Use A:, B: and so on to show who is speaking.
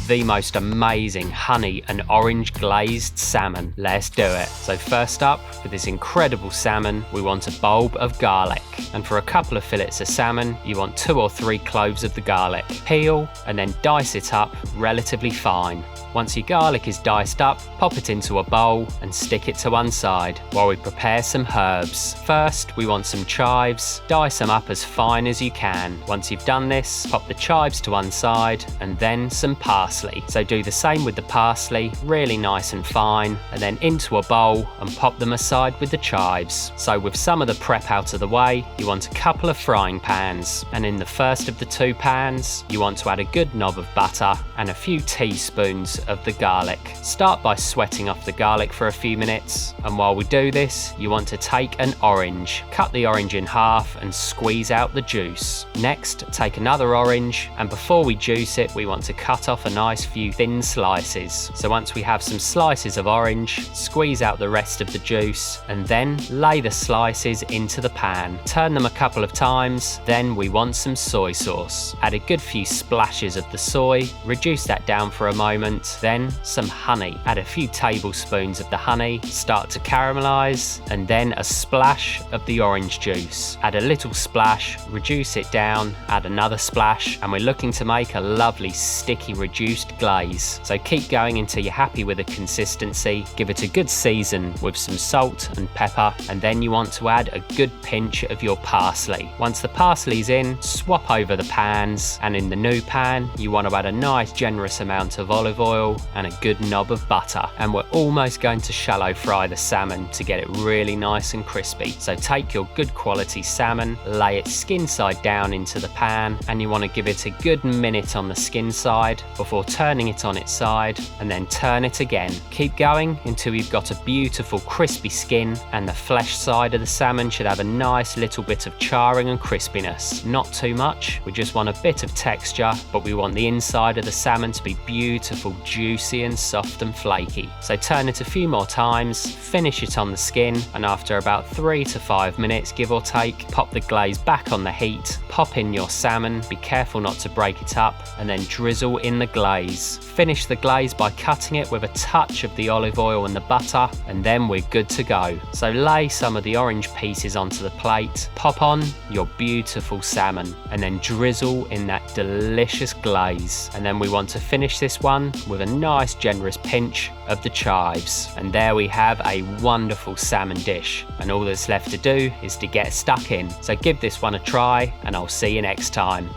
A: the most amazing honey and orange glazed salmon. Let's do it. So first up, for this incredible salmon, we want a bulb of garlic. And for a couple of fillets of salmon, you want 2 or 3 cloves of the garlic. Peel and then dice it up relatively fine. Once your garlic is diced up, pop it into a bowl and stick it to one side while we prepare some herbs. First, we want some chives. Dice them up as fine as you can. Once you've done this, pop the chives to one side and then some parsley. So do the same with the parsley, really nice and fine, and then into a bowl and pop them aside with the chives. So with some of the prep out of the way, you want a couple of frying pans, and in the first of the 2 pans, you want to add a good knob of butter and a few teaspoons of the garlic. Start by sweating off the garlic for a few minutes, and while we do this, you want to take an orange. Cut the orange in half and squeeze out the juice. Next, take another orange, and before we juice it, we want to cut off a nice few thin slices. So once we have some slices of orange, squeeze out the rest of the juice, and then lay the slices into the pan. Turn them a couple of times, then we want some soy sauce. Add a good few splashes of the soy, reduce that down for a moment, then some honey. Add a few tablespoons of the honey, start to caramelize, and then a splash of the orange juice. Add a little splash, reduce it down, add another splash, and we're looking to make a lovely sticky reduced glaze. So keep going until you're happy with the consistency. Give it a good season with some salt and pepper, and then you want to add a good pinch of your parsley. Once the parsley's in, swap over the pans, and in the new pan, you want to add a nice generous amount of olive oil and a good knob of butter. And we're almost going to shallow fry the salmon to get it really nice and crispy. So take your good quality salmon, lay it skin side down into the pan, and you want to give it a good minute on the skin side before turning it on its side, and then turn it again. Keep going until you've got a beautiful crispy skin, and the flesh side of the salmon should have a nice little bit of charring and crispiness. Not too much, we just want a bit of texture, but we want the inside of the salmon to be beautiful, juicy and soft and flaky. So turn it a few more times, finish it on the skin, and after about 3 to 5 minutes, give or take, pop the glaze back on the heat, pop in your salmon, be careful not to break it up, and then drizzle in the glaze. Finish the glaze by cutting it with a touch of the olive oil and the butter, and then we're good to go. So lay some of the orange pieces onto the plate, pop on your beautiful salmon, and then drizzle in that delicious glaze. And then we want to finish this one with a nice generous pinch of the chives. And there we have a wonderful salmon dish, and all that's left to do is to get stuck in. So give this one a try, and I'll see you next time.